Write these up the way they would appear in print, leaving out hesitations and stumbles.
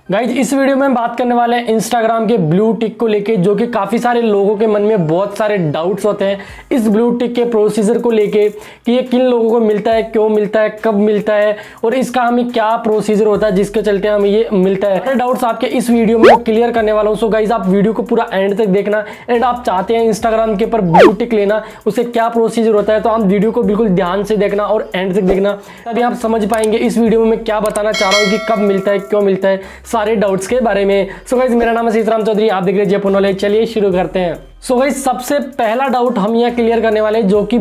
Guys इस video में हम बात करने वाले हैं इंस्टाग्राम के ब्लू टिक को लेके, जो कि काफ़ी सारे लोगों के मन में बहुत सारे डाउट्स होते हैं इस ब्लू टिक के प्रोसीजर को लेके कि ये किन लोगों को मिलता है, क्यों मिलता है, कब मिलता है और इसका हमें क्या प्रोसीजर होता है जिसके चलते हमें ये मिलता है। डाउट्स आपके इस वीडियो में क्लियर करने वाला हूँ। सो गाइज आप वीडियो को पूरा एंड तक देखना। एंड आप चाहते हैं इंस्टाग्राम के ऊपर ब्लू टिक लेना, उससे क्या प्रोसीजर होता है, तो आप वीडियो को बिल्कुल ध्यान से देखना और एंड तक देखना, तभी आप समझ पाएंगे इस वीडियो में मैं क्या बताना चाह रहा हूँ कि कब मिलता है, क्यों मिलता है, सारे डाउट्स के बारे में। सो गाइस मेरा नाम है सीताराम चौधरी, आप देख रहे हैं जयपुर नॉलेज। चलिए शुरू करते हैं। सो गाइस सबसे पहला डाउट हम यहाँ क्लियर करने वाले हैं, जो कि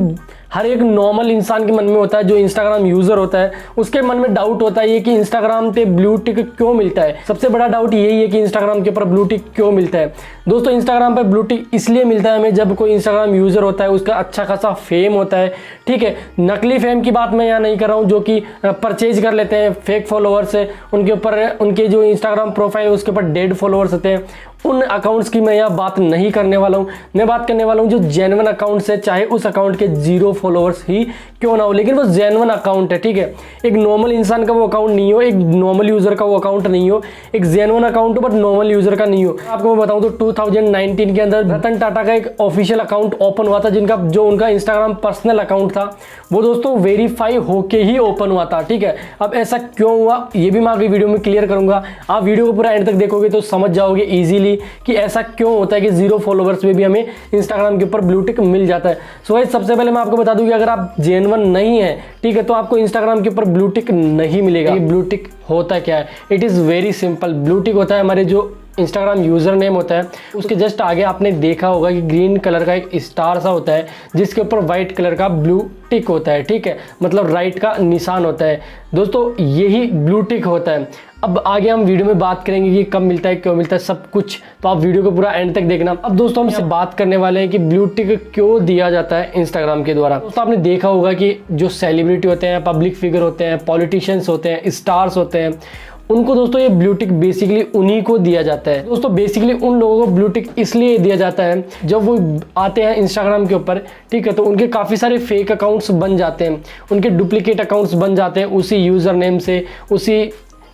हर एक नॉर्मल इंसान के मन में होता है, जो इंस्टाग्राम यूजर होता है उसके मन में डाउट होता है ये कि इंस्टाग्राम पे ब्लू टिक क्यों मिलता है। सबसे बड़ा डाउट यही है कि इंस्टाग्राम के ऊपर ब्लू टिक क्यों मिलता है। दोस्तों इंस्टाग्राम पर ब्लू टिक इसलिए मिलता है हमें जब कोई इंस्टाग्राम यूजर होता है, उसका अच्छा खासा फेम होता है। ठीक है, नकली फेम की बात मैं यहाँ नहीं कर रहा हूँ, जो कि परचेज कर लेते हैं, फेक फॉलोअर्स है उनके ऊपर, उनके जो इंस्टाग्राम प्रोफाइल है उसके ऊपर डेड फॉलोअर्स होते हैं, उन अकाउंट्स की मैं यहाँ बात नहीं करने वाला हूँ। मैं बात करने वाला हूँ जो जेन्युइन अकाउंट्स है, चाहे उस अकाउंट के 0 फॉलोअर्स ही क्यों ना हो, लेकिन वो जेन्युइन अकाउंट है। ठीक है, एक नॉर्मल इंसान का वो अकाउंट नहीं हो, एक नॉर्मल यूजर का वो अकाउंट नहीं हो, एक जेन्युइन अकाउंट हो बट नॉर्मल यूजर का नहीं हो। आपको मैं बताऊं तो 2019 के अंदर रतन टाटा का एक ऑफिशियल अकाउंट ओपन हुआ था, जो उनका इंस्टाग्राम पर्सनल अकाउंट था, वो दोस्तों वेरीफाई होके ही ओपन हुआ था। ठीक है, अब ऐसा क्यों हुआ ये भी मैं आगे वीडियो में क्लियर करूंगा। आप वीडियो को पूरा एंड तक देखोगे तो समझ जाओगे इजीली कि ऐसा क्यों होता है कि 0 फॉलोवर्स में भी हमें इंस्टाग्राम के ऊपर ब्लू टिक मिल जाता है। सो गाइस सबसे पहले मैं आपको बता दूं कि अगर आप जेन्युइन नहीं है, ठीक है, तो आपको इंस्टाग्राम के ऊपर ब्लू टिक नहीं मिलेगा। ये ब्लू टिक होता क्या है? It is very simple. Blue tick होता है हमारे जो इंस्टाग्राम यूज़र नेम होता है उसके जस्ट आगे आपने देखा होगा कि ग्रीन कलर का एक स्टार सा होता है जिसके ऊपर वाइट कलर का ब्लू टिक होता है। ठीक है, मतलब राइट का निशान होता है। दोस्तों यही ब्लू टिक होता है। अब आगे हम वीडियो में बात करेंगे कि कब मिलता है, क्यों मिलता है, सब कुछ, तो आप वीडियो को पूरा एंड तक देखना। अब दोस्तों हमसे बात करने वाले हैं कि ब्लू टिक क्यों दिया जाता है इंस्टाग्राम के द्वारा। दोस्तों आपने देखा होगा कि जो सेलिब्रिटी होते हैं, पब्लिक फिगर होते हैं, पॉलिटिशियंस होते हैं, स्टार्स होते हैं, उनको दोस्तों ये ब्लू टिक बेसिकली उन्हीं को दिया जाता है। दोस्तों बेसिकली उन लोगों को ब्लू टिक इसलिए दिया जाता है जब वो आते हैं इंस्टाग्राम के ऊपर, ठीक है, तो उनके काफ़ी सारे फेक अकाउंट्स बन जाते हैं, उनके डुप्लीकेट अकाउंट्स बन जाते हैं उसी यूज़र नेम से,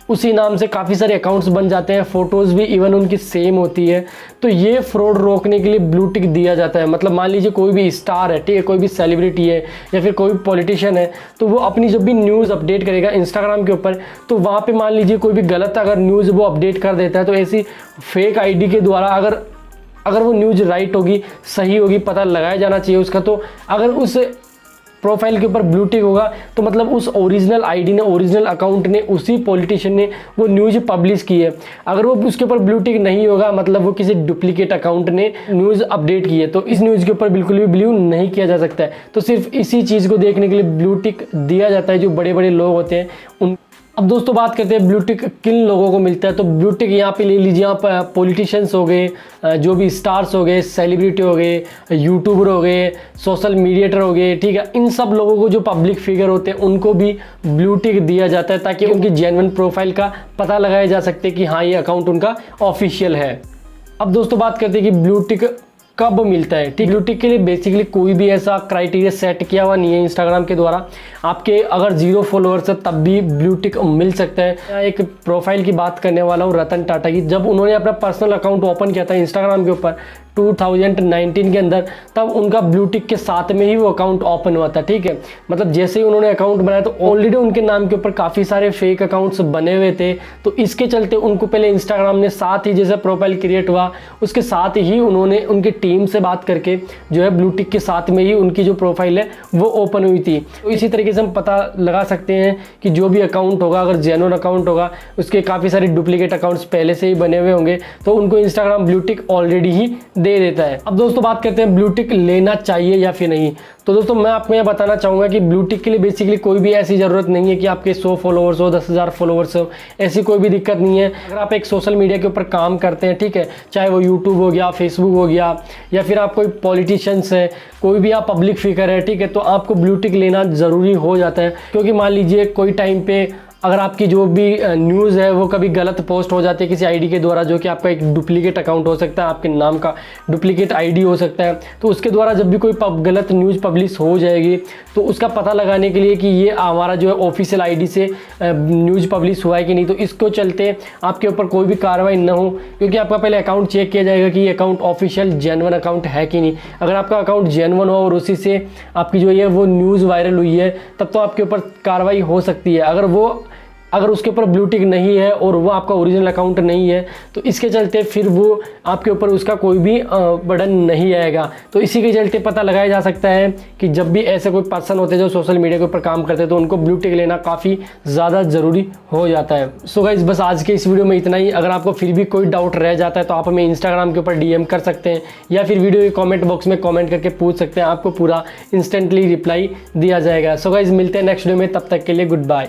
उसी नाम से काफ़ी सारे अकाउंट्स बन जाते हैं, फ़ोटोज़ भी इवन उनकी सेम होती है। तो ये फ्रॉड रोकने के लिए ब्लू टिक दिया जाता है। मतलब मान लीजिए कोई भी स्टार है, ठीक है, कोई भी सेलिब्रिटी है या फिर कोई पॉलिटिशियन है, तो वो अपनी जब भी न्यूज़ अपडेट करेगा इंस्टाग्राम के ऊपर, तो वहाँ पे मान लीजिए कोई भी गलत अगर न्यूज़ वो अपडेट कर देता है, तो ऐसी फेक आईडी के द्वारा अगर वो न्यूज़ राइट होगी, सही होगी, पता लगाया जाना चाहिए उसका, तो अगर उस प्रोफाइल के ऊपर ब्लू टिक होगा तो मतलब उस ओरिजिनल आईडी ने, ओरिजिनल अकाउंट ने, उसी पॉलिटिशियन ने वो न्यूज़ पब्लिश की है। अगर वो उसके ऊपर ब्लू टिक नहीं होगा, मतलब वो किसी डुप्लीकेट अकाउंट ने न्यूज़ अपडेट की है, तो इस न्यूज़ के ऊपर बिल्कुल भी बिलीव नहीं किया जा सकता है। तो सिर्फ इसी चीज़ को देखने के लिए ब्लू टिक दिया जाता है जो बड़े बड़े लोग होते हैं उन। अब दोस्तों बात करते हैं ब्लू टिक किन लोगों को मिलता है। तो ब्लू टिक यहाँ पे ले लीजिए आप, पॉलिटिशियंस हो गए, जो भी स्टार्स हो गए, सेलिब्रिटी हो गए, यूट्यूबर हो गए, सोशल मीडिएटर हो गए, ठीक है, इन सब लोगों को, जो पब्लिक फिगर होते हैं, उनको भी ब्लू टिक दिया जाता है ताकि उनकी जेन्युइन प्रोफाइल का पता लगाया जा सकते कि हाँ ये अकाउंट उनका ऑफिशियल है। अब दोस्तों बात करते हैं कि ब्लू टिक कब मिलता है। ठीक, ब्लू टिक के लिए बेसिकली कोई भी ऐसा क्राइटेरिया सेट किया हुआ नहीं है इंस्टाग्राम के द्वारा। आपके अगर 0 फॉलोअर्स है तब भी ब्लू टिक मिल सकता है। मैं एक प्रोफाइल की बात करने वाला हूँ रतन टाटा की। जब उन्होंने अपना पर्सनल अकाउंट ओपन किया था इंस्टाग्राम के ऊपर 2019 के अंदर, तब उनका ब्लू टिक के साथ में ही वो अकाउंट ओपन हुआ था। ठीक है, मतलब जैसे ही उन्होंने अकाउंट बनाया तो ऑलरेडी उनके नाम के ऊपर काफ़ी सारे फेक अकाउंट्स बने हुए थे, तो इसके चलते उनको पहले इंस्टाग्राम ने साथ ही जैसे प्रोफाइल क्रिएट हुआ उसके साथ ही उन्होंने उनकी टीम से बात करके जो है ब्लू टिक के साथ में ही उनकी जो प्रोफाइल है वो ओपन हुई थी। तो इसी तरीके से हम पता लगा सकते हैं कि जो भी अकाउंट होगा, अगर जेन्युइन अकाउंट होगा, उसके काफ़ी सारे डुप्लीकेट अकाउंट्स पहले से ही बने हुए होंगे, तो उनको इंस्टाग्राम ब्लू टिक ऑलरेडी ही दे देता है। अब दोस्तों बात करते हैं ब्लू टिक लेना चाहिए या फिर नहीं। तो दोस्तों मैं आपको यह बताना चाहूँगा कि ब्लू टिक के लिए बेसिकली कोई भी ऐसी ज़रूरत नहीं है कि आपके 100 फॉलोअर्स हो, 10,000 फॉलोअर्स हो, ऐसी कोई भी दिक्कत नहीं है। अगर आप एक सोशल मीडिया के ऊपर काम करते हैं, ठीक है, चाहे वो यूट्यूब हो गया, फेसबुक हो गया, या फिर आप कोई पॉलिटिशियंस है, कोई भी आप पब्लिक फिगर है, ठीक है, तो आपको ब्लू टिक लेना ज़रूरी हो जाता है। क्योंकि मान लीजिए कोई टाइम पे अगर आपकी जो भी न्यूज़ है वो कभी गलत पोस्ट हो जाती है किसी आईडी के द्वारा, जो कि आपका एक डुप्लीकेट अकाउंट हो सकता है, आपके नाम का डुप्लीकेट आईडी हो सकता है, तो उसके द्वारा जब भी कोई गलत न्यूज़ पब्लिश हो जाएगी तो उसका पता लगाने के लिए कि ये हमारा जो है ऑफिशियल आईडी से न्यूज़ पब्लिश हुआ है कि नहीं, तो इसको चलते आपके ऊपर कोई भी कार्रवाई न हो, क्योंकि आपका पहले अकाउंट चेक किया जाएगा कि ये अकाउंट ऑफिशियल जेन्युइन अकाउंट है कि नहीं। अगर आपका अकाउंट जेन्युइन हो और उसी से आपकी जो है वो न्यूज़ वायरल हुई है, तब तो आपके ऊपर कार्रवाई हो सकती है। अगर उसके ऊपर ब्लू टिक नहीं है और वो आपका ओरिजिनल अकाउंट नहीं है, तो इसके चलते फिर वो आपके ऊपर उसका कोई भी बर्डन नहीं आएगा। तो इसी के चलते पता लगाया जा सकता है कि जब भी ऐसे कोई पर्सन होते हैं जो सोशल मीडिया के ऊपर काम करते हैं, तो उनको ब्लू टिक लेना काफ़ी ज़्यादा ज़रूरी हो जाता है। सो गाइस, बस आज के इस वीडियो में इतना ही। अगर आपको फिर भी कोई डाउट रह जाता है तो आप हमें इंस्टाग्राम के ऊपर DM कर सकते हैं, या फिर वीडियो के कॉमेंट बॉक्स में कॉमेंट करके पूछ सकते हैं, आपको पूरा इंस्टेंटली रिप्लाई दिया जाएगा। सो गाइस, मिलते हैं नेक्स्ट वीडियो में, तब तक के लिए गुड बाय।